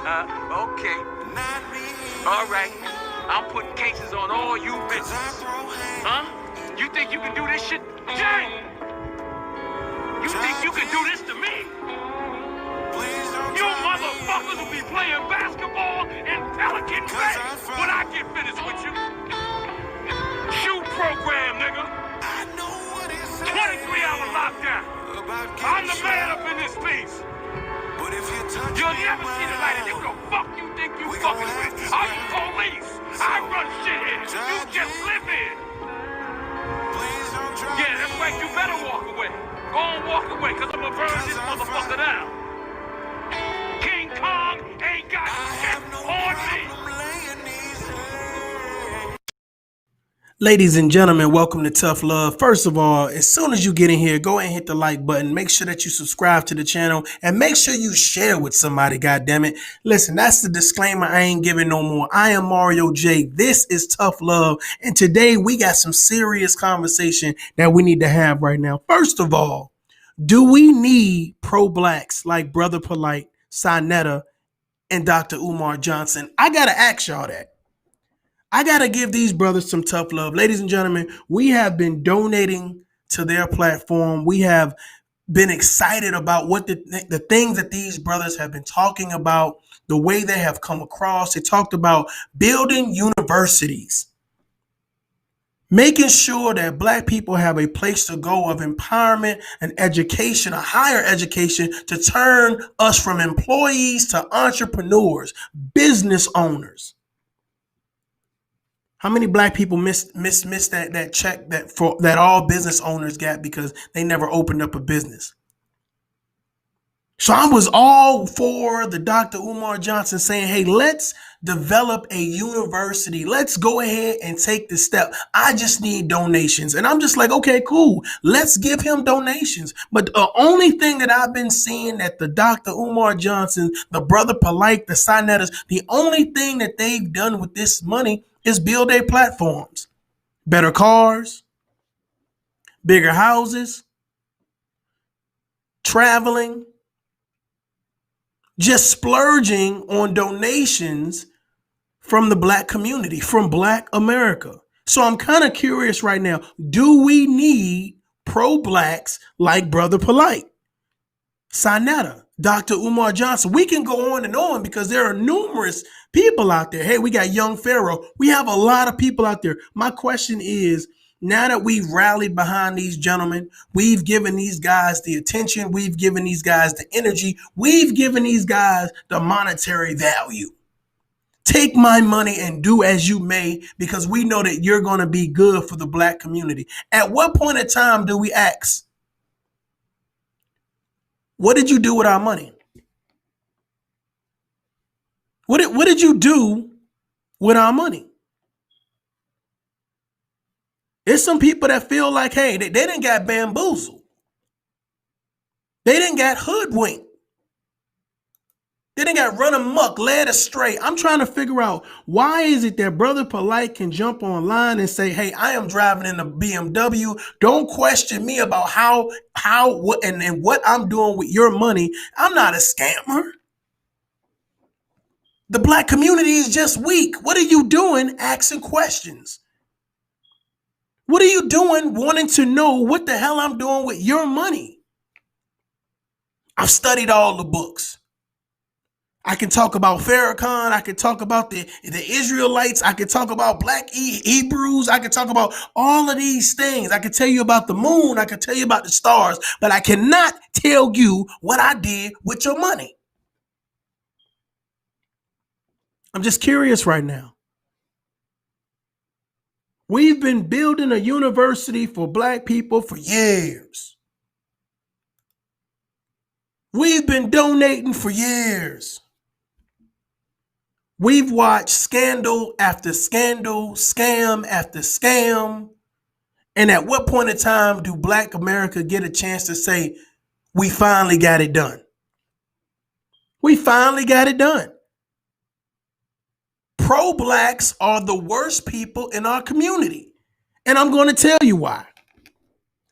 Okay. All right. I'm putting cases on all you bitches. Huh? You think you can do this shit? Jay! You think you can do this to me? You motherfuckers will be playing basketball in Pelican Bay when I get finished with you. Shoot program, nigga. 23-hour lockdown. I'm the man up in this piece. You'll never see the light. And who the fuck you think you fucking with? I'm the police. I run shit here. You just live here. Yeah, that's right. You better walk away. Go on, walk away, because I'm going to burn this motherfucker down. King Kong ain't got shit on me. Ladies and gentlemen, welcome to Tough Love. First of all, as soon as you get in here, go ahead and hit the like button. Make sure that you subscribe to the channel and make sure you share with somebody, goddammit. Listen, that's the disclaimer. I ain't giving no more. I am Mario J. This is Tough Love. And today we got some serious conversation that we need to have right now. First of all, do we need pro-blacks like Brother Polight, SaNeter, and Dr. Umar Johnson? I got to ask y'all that. I got to give these brothers some tough love. Ladies and gentlemen, we have been donating to their platform. We have been excited about what the things that these brothers have been talking about, the way they have come across. They talked about building universities, making sure that Black people have a place to go of empowerment and education, a higher education to turn us from employees to entrepreneurs, business owners. How many Black people missed that check that all business owners got because they never opened up a business? So I was all for the Dr. Umar Johnson saying, hey, let's develop a university. Let's go ahead and take this step. I just need donations. And I'm just like, okay, cool. Let's give him donations. But the only thing that I've been seeing that the Dr. Umar Johnson, the Brother Polight, the SaNeters, the only thing that they've done with this money is build their platforms. Better cars, bigger houses, traveling, just splurging on donations from the Black community, from Black America. So I'm kind of curious right now, do we need pro-Blacks like Brother Polight, SaNeter, Dr. Umar Johnson? We can go on and on because there are numerous people out there. Hey, we got Young Pharaoh. We have a lot of people out there. My question is, now that we've rallied behind these gentlemen, we've given these guys the attention, we've given these guys the energy, we've given these guys the monetary value. Take my money and do as you may, because we know that you're going to be good for the Black community. At what point in time do we ask, what did you do with our money? What did you do with our money? There's some people that feel like, hey, they didn't got bamboozled. They didn't got hoodwinked. They didn't got run amok, led astray. I'm trying to figure out, why is it that Brother Polight can jump online and say, hey, I am driving in a BMW. Don't question me about what and what I'm doing with your money. I'm not a scammer. The Black community is just weak. What are you doing asking questions? What are you doing wanting to know what the hell I'm doing with your money? I've studied all the books. I can talk about Farrakhan. I can talk about the Israelites. I can talk about Black Hebrews. I can talk about all of these things. I can tell you about the moon. I can tell you about the stars, but I cannot tell you what I did with your money. I'm just curious right now. We've been building a university for Black people for years. We've been donating for years. We've watched scandal after scandal, scam after scam. And at what point in time do Black America get a chance to say, we finally got it done? We finally got it done. Pro-Blacks are the worst people in our community. And I'm going to tell you why.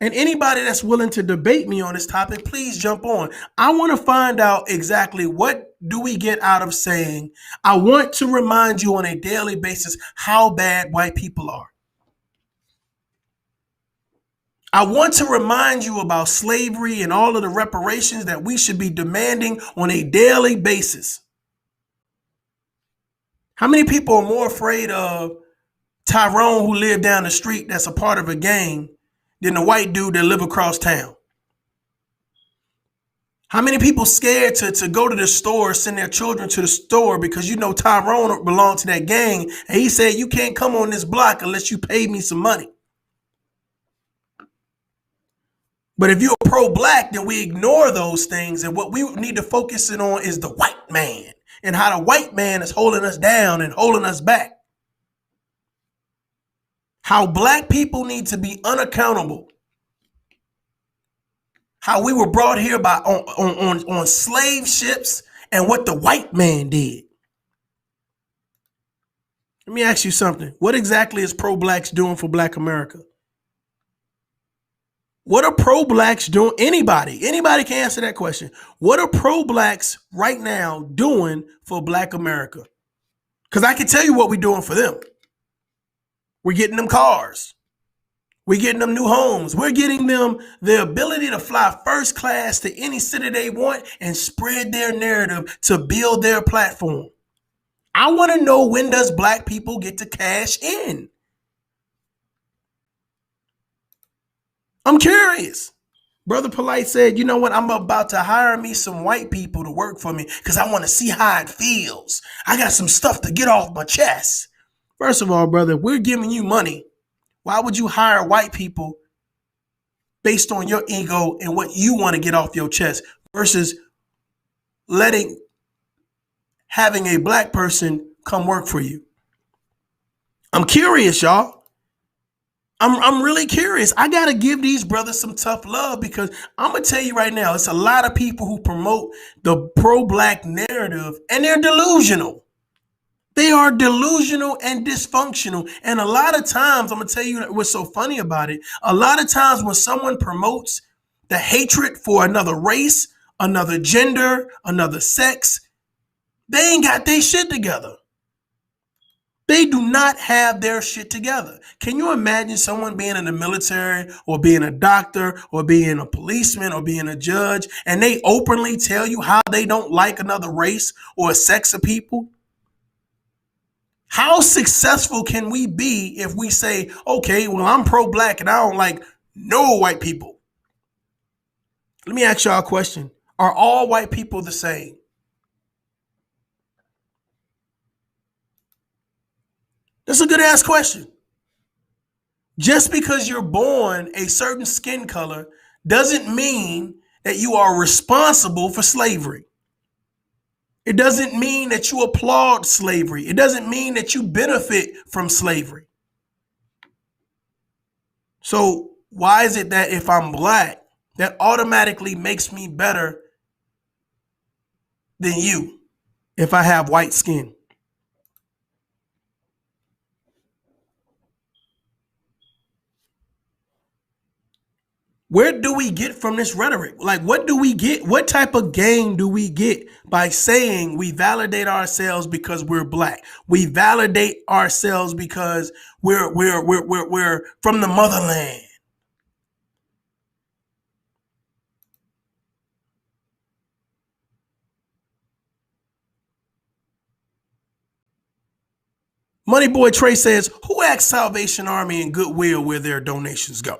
And anybody that's willing to debate me on this topic, please jump on. I want to find out exactly what do we get out of saying, I want to remind you on a daily basis how bad white people are. I want to remind you about slavery and all of the reparations that we should be demanding on a daily basis. How many people are more afraid of Tyrone, who lived down the street that's a part of a gang, than the white dude that live across town? How many people scared to go to the store, send their children to the store because you know Tyrone belonged to that gang and he said you can't come on this block unless you pay me some money? But if you're pro-black, then we ignore those things, and what we need to focus in on is the white man and how the white man is holding us down and holding us back. How black people need to be unaccountable. How we were brought here by on slave ships and what the white man did. Let me ask you something. What exactly is pro-blacks doing for Black America? What are pro-blacks doing? Anybody can answer that question. What are pro-blacks right now doing for Black America? Because I can tell you what we're doing for them. We're getting them cars. We're getting them new homes. We're getting them the ability to fly first class to any city they want and spread their narrative to build their platform. I want to know, when does black people get to cash in? I'm curious. Brother Polight said, you know what? I'm about to hire me some white people to work for me because I want to see how it feels. I got some stuff to get off my chest. First of all, brother, we're giving you money. Why would you hire white people based on your ego and what you want to get off your chest versus having a black person come work for you? I'm curious, y'all. I'm really curious. I got to give these brothers some tough love because I'm going to tell you right now, it's a lot of people who promote the pro-black narrative and they're delusional. They are delusional and dysfunctional. And a lot of times, I'm going to tell you what's so funny about it. A lot of times when someone promotes the hatred for another race, another gender, another sex, they ain't got their shit together. They do not have their shit together. Can you imagine someone being in the military or being a doctor or being a policeman or being a judge and they openly tell you how they don't like another race or a sex of people? How successful can we be if we say, okay, well, I'm pro-black and I don't like no white people? Let me ask y'all a question. Are all white people the same? That's a good ass question. Just because you're born a certain skin color doesn't mean that you are responsible for slavery. It doesn't mean that you applaud slavery. It doesn't mean that you benefit from slavery. So why is it that if I'm black, that automatically makes me better than you if I have white skin? Where do we get from this rhetoric? Like, what do we get? What type of gain do we get by saying we validate ourselves because we're black? We validate ourselves because we're from the motherland. Money Boy Trey says, who asked Salvation Army and Goodwill where their donations go?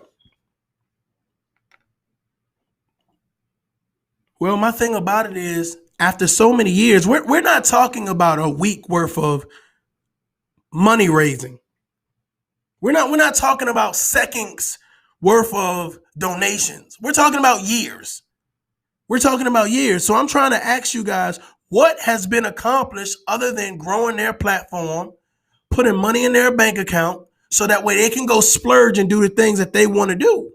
Well, my thing about it is, after so many years, we're not talking about a week worth of money raising. We're not talking about seconds worth of donations. We're talking about years. We're talking about years. So I'm trying to ask you guys, what has been accomplished other than growing their platform, putting money in their bank account so that way they can go splurge and do the things that they want to do?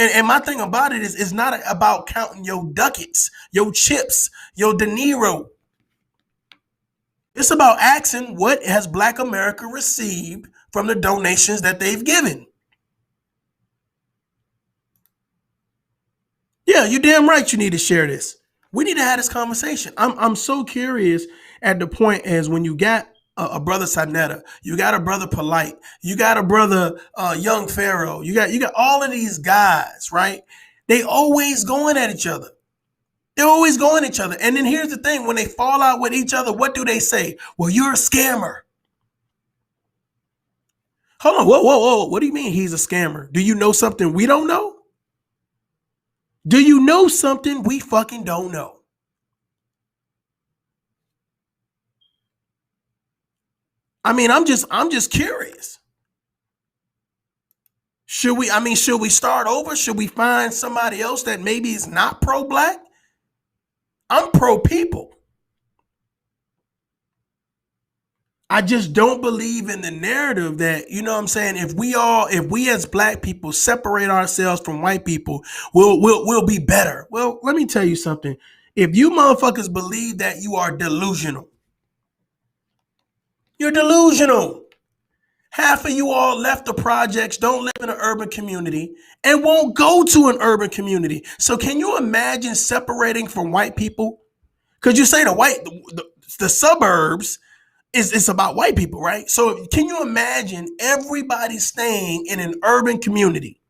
And my thing about it is, it's not about counting your ducats, your chips, your De Niro. It's about asking, what has Black America received from the donations that they've given? Yeah, you're damn right you need to share this. We need to have this conversation. I'm so curious at the point as when you got a brother SaNeter, you got a brother Polight, you got a brother Young Pharaoh, you got all of these guys, right? They always going at each other. They're always going at each other. And then here's the thing, when they fall out with each other, what do they say? Well, you're a scammer. Hold on, whoa. What do you mean he's a scammer? Do you know something we don't know? Do you know something we fucking don't know? I mean, I'm just curious. Should we start over? Should we find somebody else that maybe is not pro-black? I'm pro-people. I just don't believe in the narrative that, you know what I'm saying, if we as black people separate ourselves from white people, we'll be better. Well, let me tell you something. If you motherfuckers believe that, you are delusional. You're delusional. Half of you all left the projects, don't live in an urban community, and won't go to an urban community. So can you imagine separating from white people? Because you say the suburbs is about white people, right? So can you imagine everybody staying in an urban community?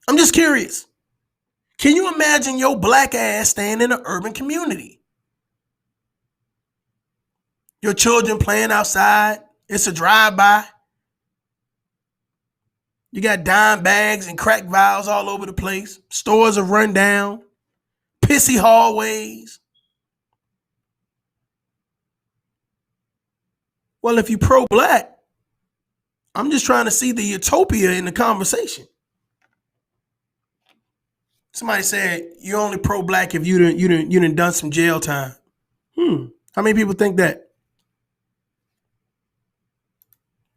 I'm just curious. Can you imagine your black ass staying in an urban community? Your children playing outside. It's a drive-by. You got dime bags and crack vials all over the place. Stores are run down. Pissy hallways. Well, if you pro-black, I'm just trying to see the utopia in the conversation. Somebody said you're only pro-black if you done done some jail time. How many people think that?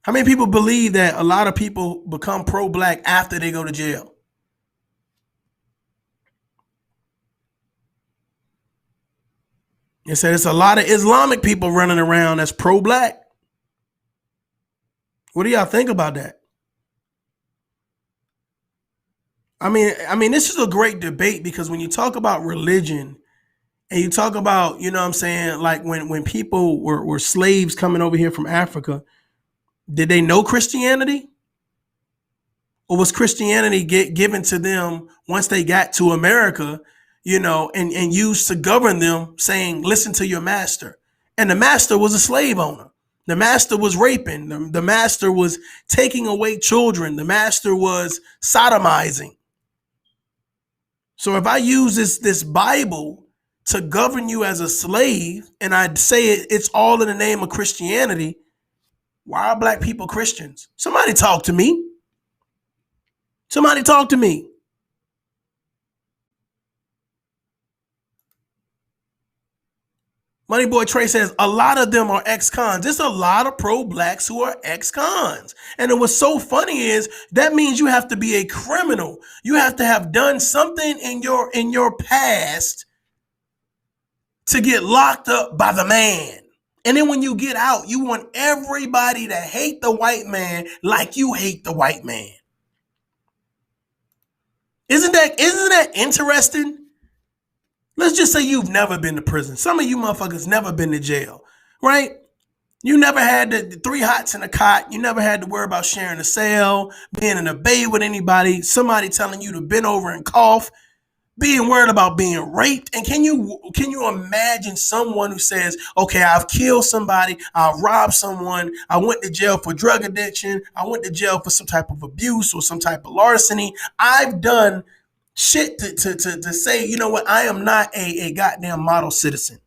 How many people believe that a lot of people become pro-black after they go to jail? They said it's a lot of Islamic people running around that's pro-black. What do y'all think about that? I mean, this is a great debate because when you talk about religion and you talk about, you know what I'm saying, like when people were slaves coming over here from Africa, did they know Christianity? Or was Christianity given to them once they got to America, and used to govern them, saying, listen to your master? And the master was a slave owner. The master was raping. The master was taking away children. The master was sodomizing. So if I use this Bible to govern you as a slave, and I say it's all in the name of Christianity, why are black people Christians? Somebody talk to me. Somebody talk to me. Money Boy Trey says a lot of them are ex-cons. There's a lot of pro-blacks who are ex-cons. And what's so funny is that means you have to be a criminal. You have to have done something in your past to get locked up by the man. And then when you get out, you want everybody to hate the white man like you hate the white man. Isn't that interesting? Let's just say you've never been to prison. Some of you motherfuckers never been to jail, right? You never had the 3 hots in a cot. You never had to worry about sharing a cell, being in a bay with anybody, somebody telling you to bend over and cough, being worried about being raped. And can you imagine someone who says, okay, I've killed somebody, I've robbed someone, I went to jail for drug addiction, I went to jail for some type of abuse or some type of larceny. I've done shit to say, you know what, I am not a goddamn model citizen.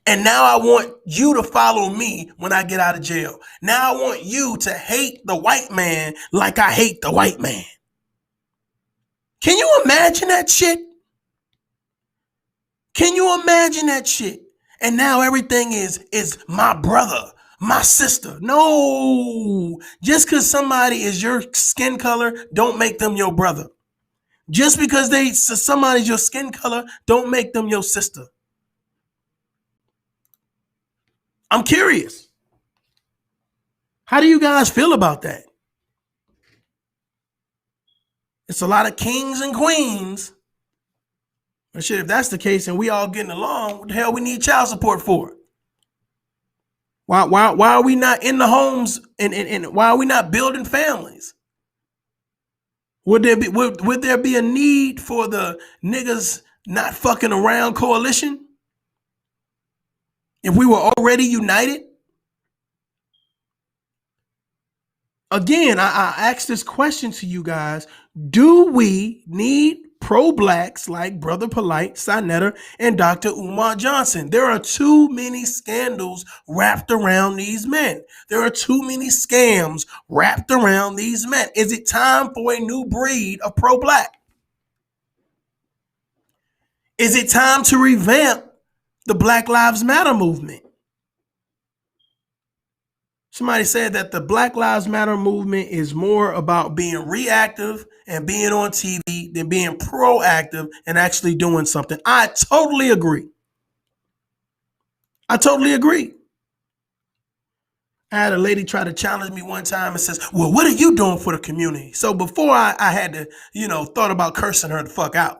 And now I want you to follow me when I get out of jail. Now I want you to hate the white man like I hate the white man. Can you imagine that shit? Can you imagine that shit? And now everything is my brother, my sister. No, just because somebody is your skin color, don't make them your brother. Just because somebody's your skin color, don't make them your sister. I'm curious. How do you guys feel about that? It's a lot of kings and queens. But shit, if that's the case and we all getting along, what the hell we need child support for? Why are we not in the homes and why are we not building families? Would there be a need for the niggas not fucking around coalition if we were already united? Again, I ask this question to you guys. Do we need pro-blacks like Brother Polight, SaNeter, and Dr. Umar Johnson? There are too many scandals wrapped around these men. There are too many scams wrapped around these men. Is it time for a new breed of pro-black? Is it time to revamp the Black Lives Matter movement? Somebody said that the Black Lives Matter movement is more about being reactive and being on TV than being proactive and actually doing something. I totally agree. I totally agree. I had a lady try to challenge me one time and says, well, what are you doing for the community? So before I had to, thought about cursing her the fuck out.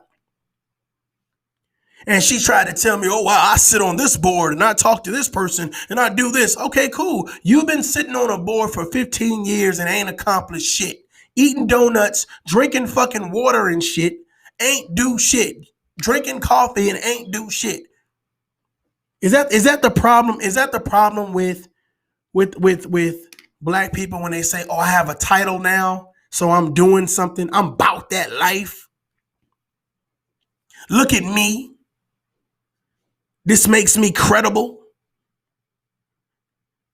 And she tried to tell me, oh, well, I sit on this board and I talk to this person and I do this. Okay, cool. You've been sitting on a board for 15 years and ain't accomplished shit. Eating donuts, drinking fucking water and shit, ain't do shit. Drinking coffee and ain't do shit. Is that the problem? Is that the problem with black people when they say, oh, I have a title now, so I'm doing something. I'm about that life. Look at me. This makes me credible.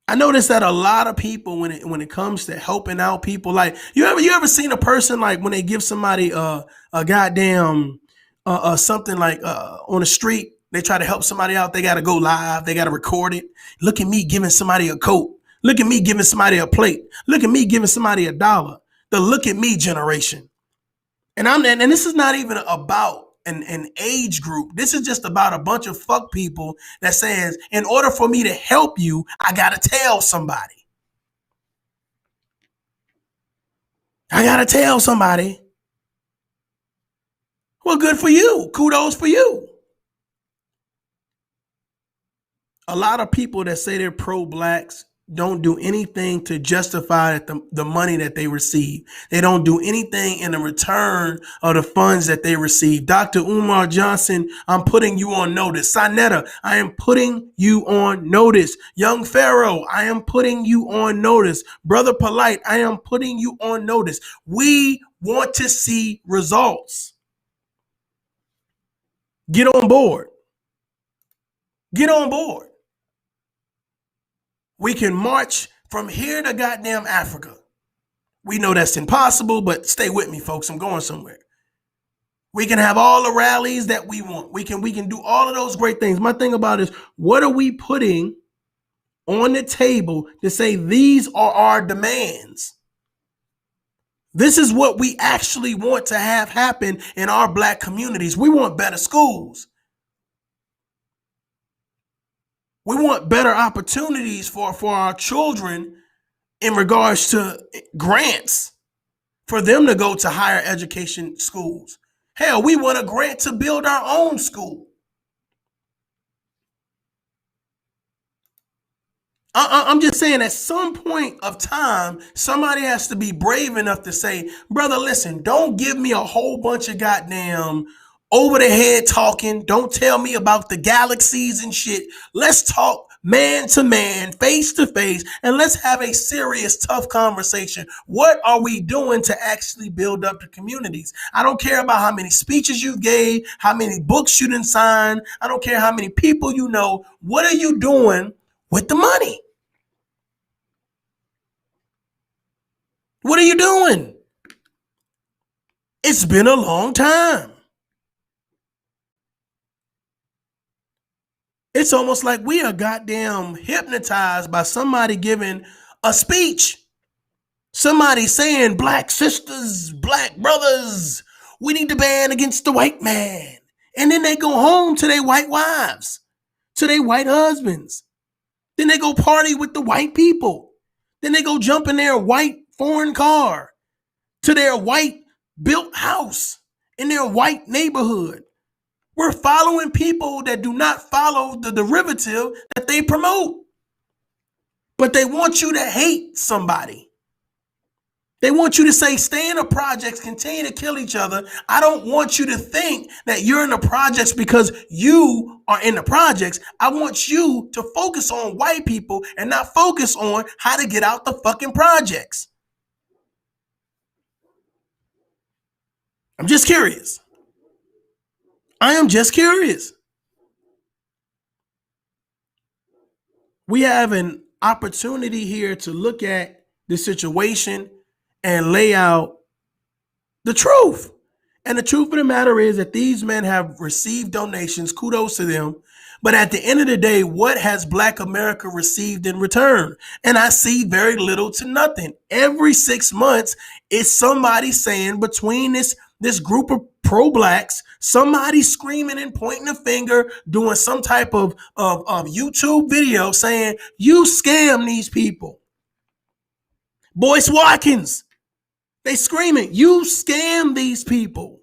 I notice that a lot of people, when it comes to helping out people, like you ever seen a person like when they give somebody a goddamn something like on the street, they try to help somebody out, they got to go live, they got to record it. Look at me giving somebody a coat. Look at me giving somebody a plate. Look at me giving somebody $1. The look at me generation. And this is not even about an age group. This is just about a bunch of fuck people that says, in order for me to help you, I gotta tell somebody. I gotta tell somebody. Well, good for you. Kudos for you. A lot of people that say they're pro-blacks don't do anything to justify the money that they receive. They don't do anything in the return of the funds that they receive. Dr. Umar Johnson, I'm putting you on notice. SaNeter, I am putting you on notice. Young Pharaoh, I am putting you on notice. Brother Polight, I am putting you on notice. We want to see results. Get on board. Get on board. We can march from here to goddamn Africa. We know that's impossible, but stay with me, folks. I'm going somewhere. We can have all the rallies that we want. We can do all of those great things. My thing about it is, what are we putting on the table to say these are our demands? This is what we actually want to have happen in our black communities. We want better schools. We want better opportunities for our children in regards to grants for them to go to higher education schools. Hell, we want a grant to build our own school. I'm just saying at some point of time, somebody has to be brave enough to say, brother, listen, don't give me a whole bunch of goddamn over the head talking. Don't tell me about the galaxies and shit. Let's talk man to man, face to face, and let's have a serious, tough conversation. What are we doing to actually build up the communities? I don't care about how many speeches you gave, how many books you didn't sign. I don't care how many people you know. What are you doing with the money? What are you doing? It's been a long time. It's almost like we are goddamn hypnotized by somebody giving a speech. Somebody saying, black sisters, black brothers, we need to band against the white man. And then they go home to their white wives, to their white husbands. Then they go party with the white people. Then they go jump in their white foreign car to their white built house in their white neighborhood. We're following people that do not follow the derivative that they promote. But they want you to hate somebody. They want you to say, stay in the projects, continue to kill each other. I don't want you to think that you're in the projects because you are in the projects. I want you to focus on white people and not focus on how to get out the fucking projects. I'm just curious. I am just curious. We have an opportunity here to look at the situation and lay out the truth. And the truth of the matter is that these men have received donations. Kudos to them. But at the end of the day, what has Black America received in return? And I see very little to nothing. Every 6 months, it's somebody saying between this group of pro-blacks, somebody screaming and pointing a finger, doing some type of YouTube video saying, you scam these people. Boyce Watkins, they screaming, you scam these people.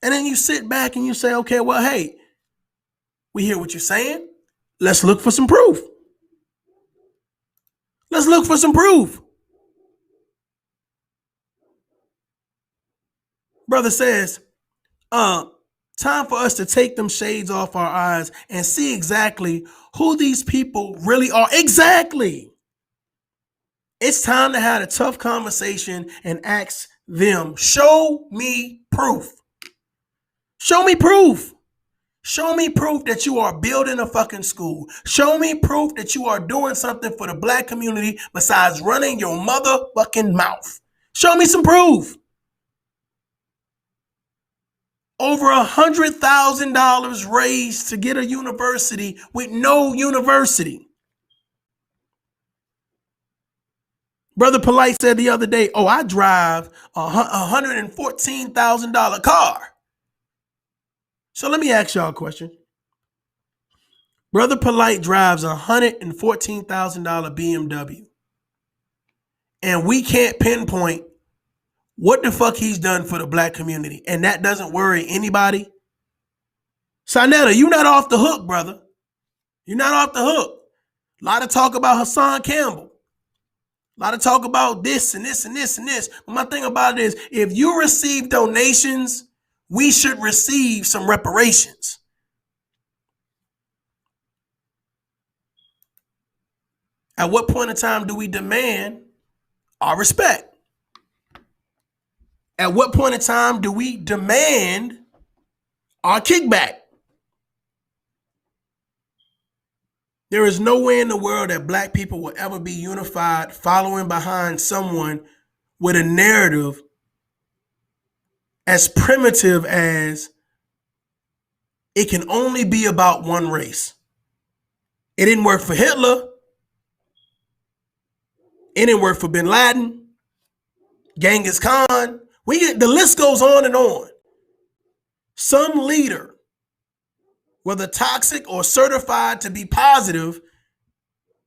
And then you sit back and you say, okay, well, hey, we hear what you're saying. Let's look for some proof. Let's look for some proof. Brother says, time for us to take them shades off our eyes and see exactly who these people really are. Exactly. It's time to have a tough conversation and ask them, show me proof. Show me proof. Show me proof that you are building a fucking school. Show me proof that you are doing something for the Black community besides running your motherfucking mouth. Show me some proof. Over $100,000 raised to get a university with no university. Brother Polight said the other day, oh, I drive a $114,000 car. So let me ask y'all a question. Brother Polight drives a $114,000 BMW. And we can't pinpoint what the fuck he's done for the Black community. And that doesn't worry anybody. SaNeter, you're not off the hook, brother. You're not off the hook. A lot of talk about Hassan Campbell. A lot of talk about this and this and this and this. But my thing about it is, if you receive donations, we should receive some reparations. At what point in time do we demand our respect? At what point in time do we demand our kickback? There is no way in the world that Black people will ever be unified following behind someone with a narrative as primitive as it can only be about one race. It didn't work for Hitler. It didn't work for Bin Laden, Genghis Khan. The list goes on and on. Some leader, whether toxic or certified to be positive,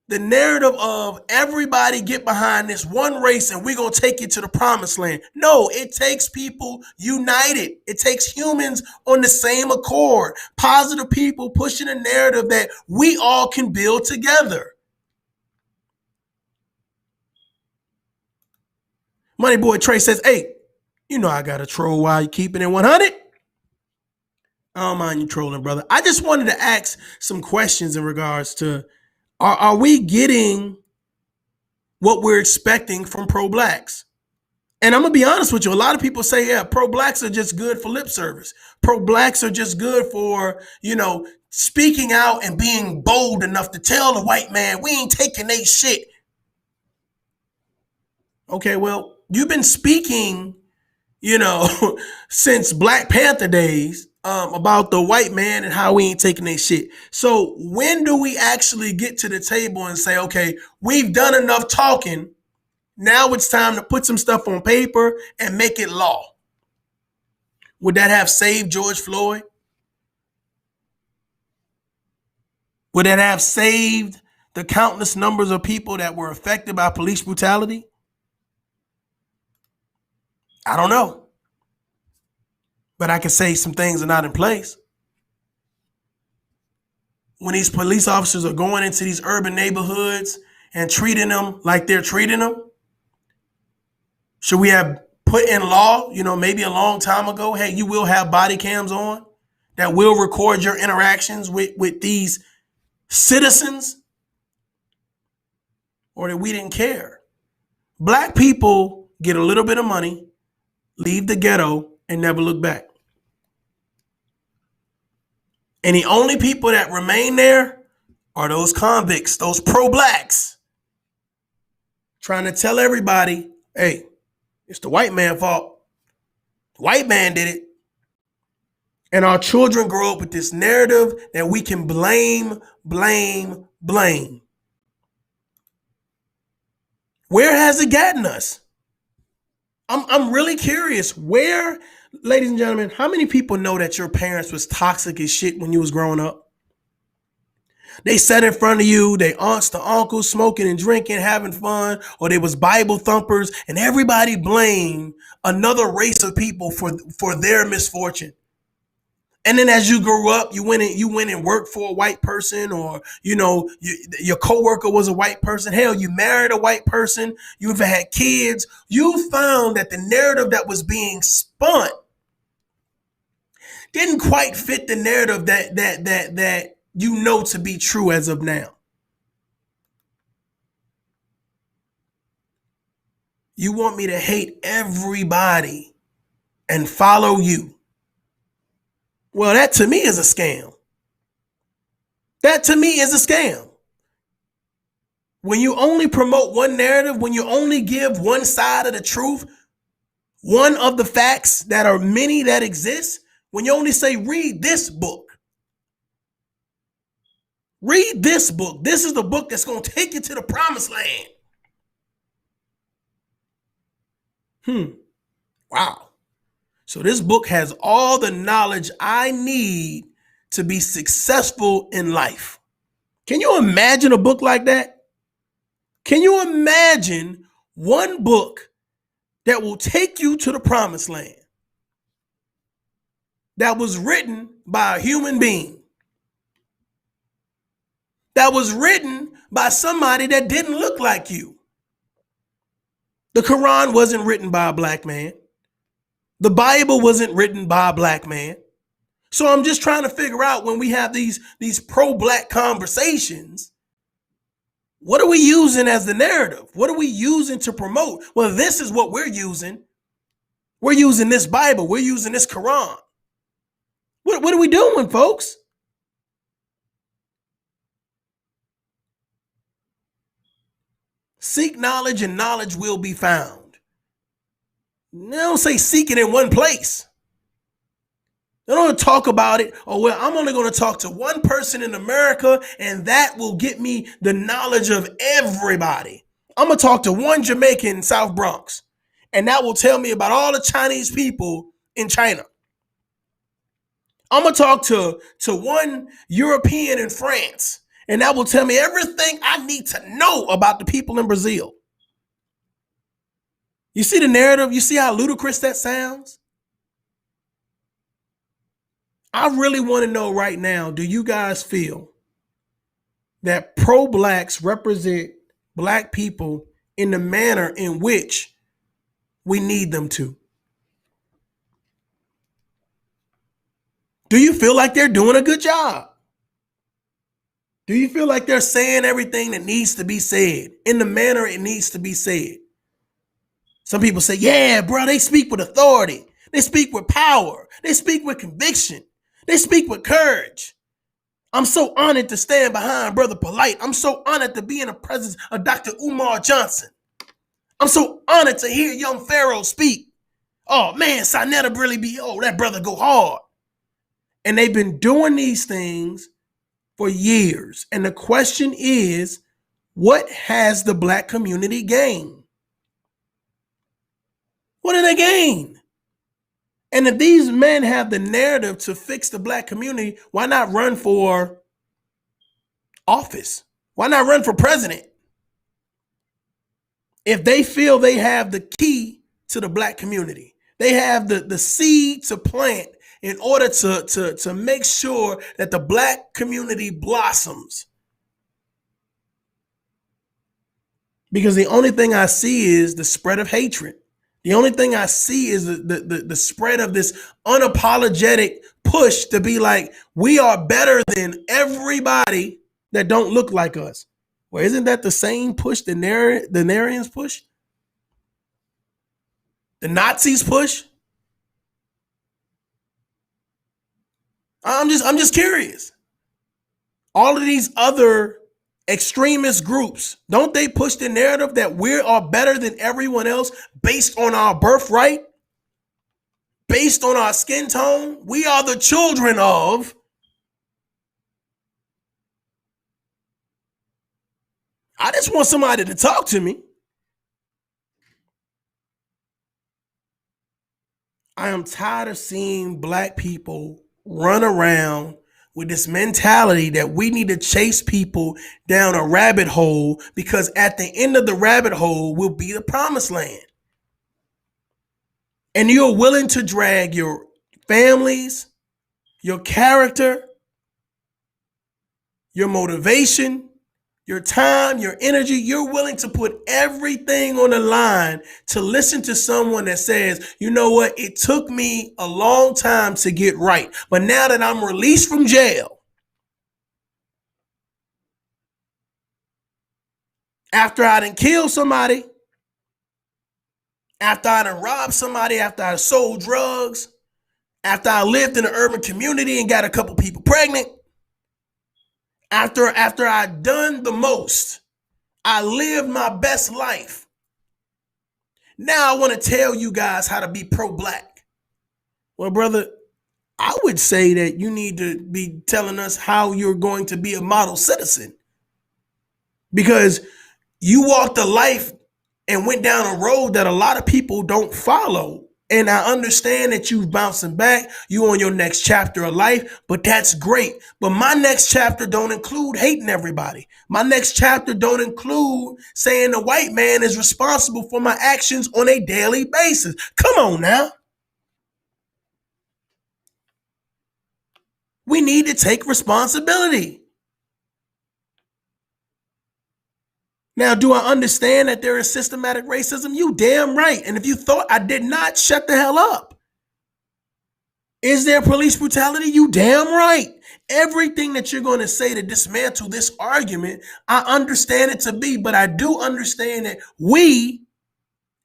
the narrative of everybody get behind this one race and we're going to take you to the promised land. No, it takes people united. It takes humans on the same accord. Positive people pushing a narrative that we all can build together. Money Boy Trey says, hey, you know I got to troll while you keeping it 100. I don't mind you trolling, brother. I just wanted to ask some questions in regards to, are we getting what we're expecting from pro-blacks? And I'm going to be honest with you. A lot of people say, yeah, pro-blacks are just good for lip service. Pro-blacks are just good for, speaking out and being bold enough to tell the white man, we ain't taking they shit. Okay, well, you've been speaking, since Black Panther days about the white man and how we ain't taking their shit. So when do we actually get to the table and say, okay, we've done enough talking. Now it's time to put some stuff on paper and make it law? Would that have saved George Floyd? Would that have saved the countless numbers of people that were affected by police brutality? I don't know. But I can say some things are not in place. When these police officers are going into these urban neighborhoods and treating them like they're treating them, should we have put in law, maybe a long time ago, hey, you will have body cams on that will record your interactions with these citizens, or that we didn't care? Black people get a little bit of money, leave the ghetto, and never look back. And the only people that remain there are those convicts, those pro-blacks, trying to tell everybody, hey, it's the white man's fault. The white man did it. And our children grow up with this narrative that we can blame. Where has it gotten us? I'm really curious. Where, ladies and gentlemen, how many people know that your parents was toxic as shit when you was growing up? They sat in front of you, they aunts to uncles, smoking and drinking, having fun, or they was Bible thumpers, and everybody blamed another race of people for their misfortune. And then as you grew up, you went and worked for a white person, or your coworker was a white person. Hell, you married a white person. You even had kids. You found that the narrative that was being spun didn't quite fit the narrative that you know to be true as of now. You want me to hate everybody and follow you. Well, that to me is a scam. That to me is a scam. When you only promote one narrative, when you only give one side of the truth, one of the facts that are many that exist, when you only say, read this book. Read this book. This is the book that's going to take you to the promised land. Wow. So this book has all the knowledge I need to be successful in life. Can you imagine a book like that? Can you imagine one book that will take you to the promised land, that was written by a human being, that was written by somebody that didn't look like you? The Quran wasn't written by a black man. The Bible wasn't written by a black man. So I'm just trying to figure out, when we have these pro-black conversations, what are we using as the narrative? What are we using to promote? Well, this is what we're using. We're using this Bible. We're using this Quran. What are we doing, folks? Seek knowledge and knowledge will be found. They don't say seek it in one place. They don't talk about it. Oh, well, I'm only going to talk to one person in America, and that will get me the knowledge of everybody. I'm going to talk to one Jamaican in South Bronx, and that will tell me about all the Chinese people in China. I'm going to talk to one European in France, and that will tell me everything I need to know about the people in Brazil. You see the narrative? You see how ludicrous that sounds? I really want to know right now, do you guys feel that pro-blacks represent black people in the manner in which we need them to? Do you feel like they're doing a good job? Do you feel like they're saying everything that needs to be said in the manner it needs to be said? Some people say, yeah, bro, they speak with authority. They speak with power. They speak with conviction. They speak with courage. I'm so honored to stand behind Brother Polight. I'm so honored to be in the presence of Dr. Umar Johnson. I'm so honored to hear young Pharaoh speak. Oh, man, SaNeter really be, that brother go hard. And they've been doing these things for years. And the question is, what has the black community gained? What do they gain? And if these men have the narrative to fix the black community, why not run for office? Why not run for president? If they feel they have the key to the black community, They have the seed to plant in order to make sure that the black community blossoms. Because the only thing I see is the spread of hatred. The only thing I see is the spread of this unapologetic push to be like, we are better than everybody that don't look like us. Well, isn't that the same push the Narians push? The Nazis push? I'm just curious. All of these other extremist groups, don't they push the narrative that we are better than everyone else based on our birthright? Based on our skin tone? We are the children of. I just want somebody to talk to me. I am tired of seeing black people run around with this mentality that we need to chase people down a rabbit hole because at the end of the rabbit hole will be the promised land. And you're willing to drag your families, your character, your motivation, your time, your energy, you're willing to put everything on the line to listen to someone that says, you know what, it took me a long time to get right. But now that I'm released from jail, after I done killed somebody, after I done robbed somebody, after I sold drugs, after I lived in an urban community and got a couple people pregnant, after I done the most, I lived my best life. Now I want to tell you guys how to be pro-black. Well, brother, I would say that you need to be telling us how you're going to be a model citizen. Because you walked a life and went down a road that a lot of people don't follow. And I understand that you've bouncing back, you on your next chapter of life, but that's great. But my next chapter don't include hating everybody. My next chapter don't include saying the white man is responsible for my actions on a daily basis. Come on now. We need to take responsibility. Now, do I understand that there is systematic racism? You damn right. And if you thought I did not, shut the hell up. Is there police brutality? You damn right. Everything that you're going to say to dismantle this argument, I understand it to be, but I do understand that we,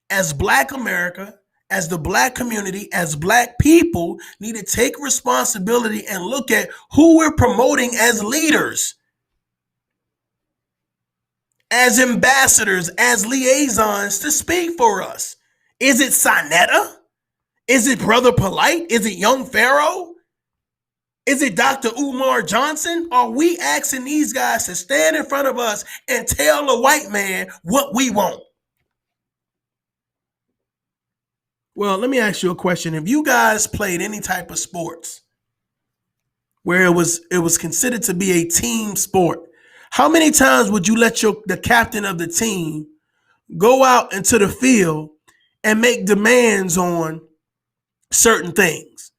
as Black America, as the Black community, as Black people, need to take responsibility and look at who we're promoting as leaders, as ambassadors, as liaisons to speak for us. Is it SaNeter? Is it Brother Polight? Is it Young Pharaoh? Is it Dr. Umar Johnson? Are we asking these guys to stand in front of us and tell the white man what we want? Well, let me ask you a question. If you guys played any type of sports where it was considered to be a team sport, how many times would you let the captain of the team go out into the field and make demands on certain things?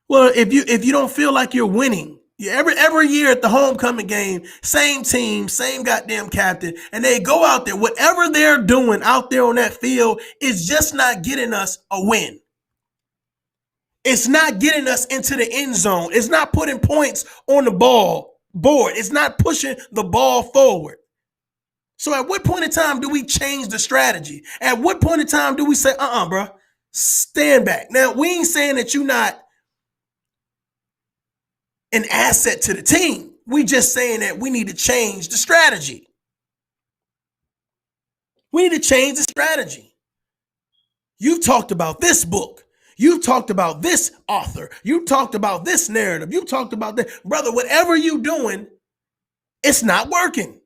Well, if you don't feel like you're winning, every year at the homecoming game, same team, same goddamn captain, and they go out there, whatever they're doing out there on that field is just not getting us a win. It's not getting us into the end zone. It's not putting points on the board. It's not pushing the ball forward. So at what point in time do we change the strategy? At what point in time do we say, bro, stand back? Now, we ain't saying that you're not an asset to the team. We just saying that we need to change the strategy. We need to change the strategy. You've talked about this book. You've talked about this author. You talked about this narrative. You talked about that. Brother, whatever you doing, it's not working.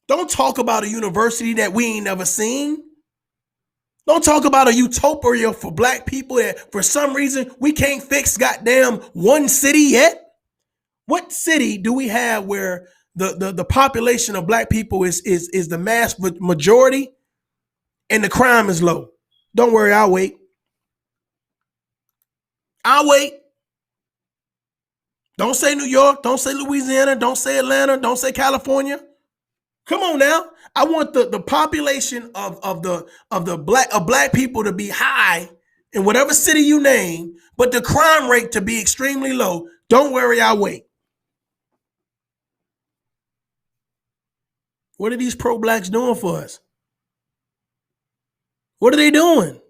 Don't talk about a university that we ain't never seen. Don't talk about a utopia for Black people that for some reason we can't fix goddamn one city yet. What city do we have where the population of Black people is the mass majority? and the crime is low. Don't worry, I'll wait. I'll wait. Don't say New York. Don't say Louisiana. Don't say Atlanta. Don't say California. Come on now. I want the population of black people to be high in whatever city you name, but the crime rate to be extremely low. Don't worry, I'll wait. What are these pro-blacks doing for us? What are they doing?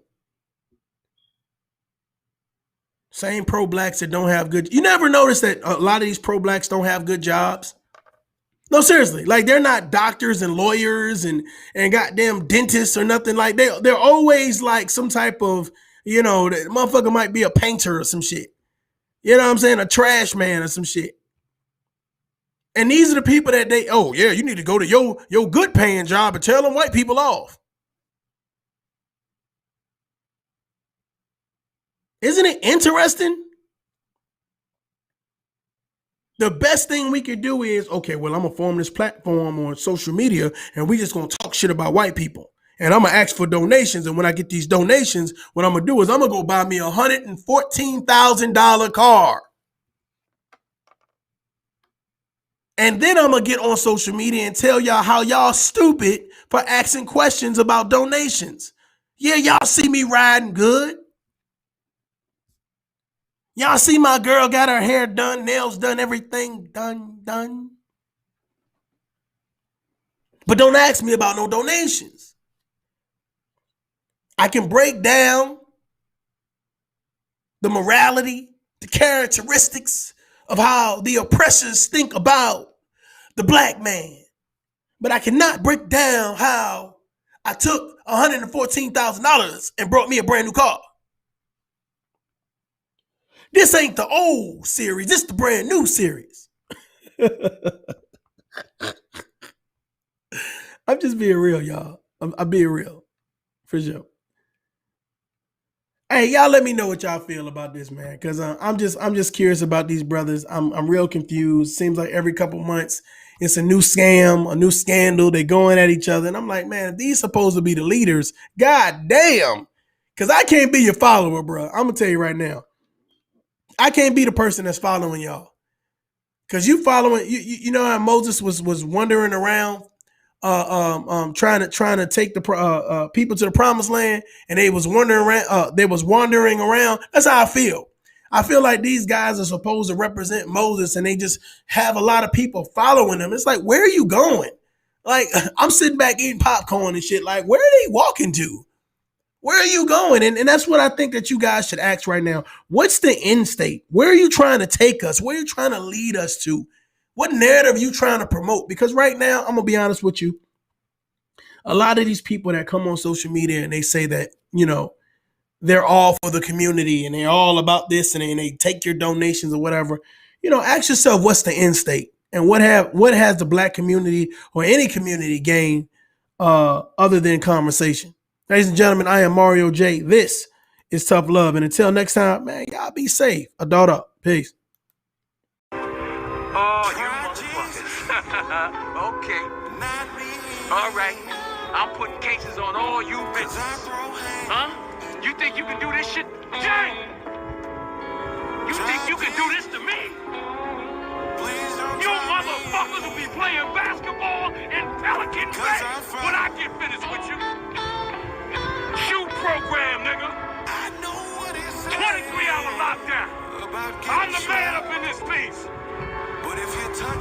Same pro-blacks that don't have good. You never notice that a lot of these pro-blacks don't have good jobs? No, seriously. Like, they're not doctors and lawyers and goddamn dentists or nothing. Like, they're always like some type of, you know, the motherfucker might be a painter or some shit. You know what I'm saying? A trash man or some shit. And these are the people that you need to go to your good paying job and tell them white people off. Isn't it interesting? The best thing we could do is, okay, well, I'm going to form this platform on social media and we just going to talk shit about white people. And I'm going to ask for donations. And when I get these donations, what I'm going to do is I'm going to go buy me a $114,000 car. And then I'm going to get on social media and tell y'all how y'all stupid for asking questions about donations. Yeah, y'all see me riding good. Y'all see my girl got her hair done, nails done, everything done. But don't ask me about no donations. I can break down the morality, the characteristics of how the oppressors think about the black man. But I cannot break down how I took $114,000 and brought me a brand new car. This ain't the old series. This is the brand new series. I'm just being real, y'all. I'm being real. For sure. Hey, y'all let me know what y'all feel about this, man. Because I'm just curious about these brothers. I'm real confused. Seems like every couple months it's a new scam, a new scandal. They're going at each other. And I'm like, man, if these supposed to be the leaders, god damn. Because I can't be your follower, bro. I'm going to tell you right now. I can't be the person that's following y'all. Because you following, you know how Moses was wandering around, trying to take the people to the promised land, and they was wandering around. That's how I feel. I feel like these guys are supposed to represent Moses, and they just have a lot of people following them. It's like, where are you going? Like, I'm sitting back eating popcorn and shit. Like, where are they walking to? Where are you going? And that's what I think that you guys should ask right now. What's the end state? Where are you trying to take us? Where are you trying to lead us to? What narrative are you trying to promote? Because right now, I'm going to be honest with you. A lot of these people that come on social media and they say that, you know, they're all for the community and they're all about this and they take your donations or whatever. You know, ask yourself, what's the end state? And what has the black community or any community gained other than conversation? Ladies and gentlemen, I am Mario J. This is Tough Love. And until next time, man, y'all be safe. Adult up. Peace. Oh, you motherfuckers. Okay. All right. I'm putting cases on all you bitches. Huh? You think you can do this shit? Jay! You think you can do this to me? You motherfuckers will be playing basketball in Pelican Bay when I get finished with you. Shoot program, nigga. 23-hour lockdown. I'm the man up in this piece.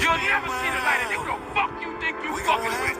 You'll never see the light, and who the fuck you think you fucking with?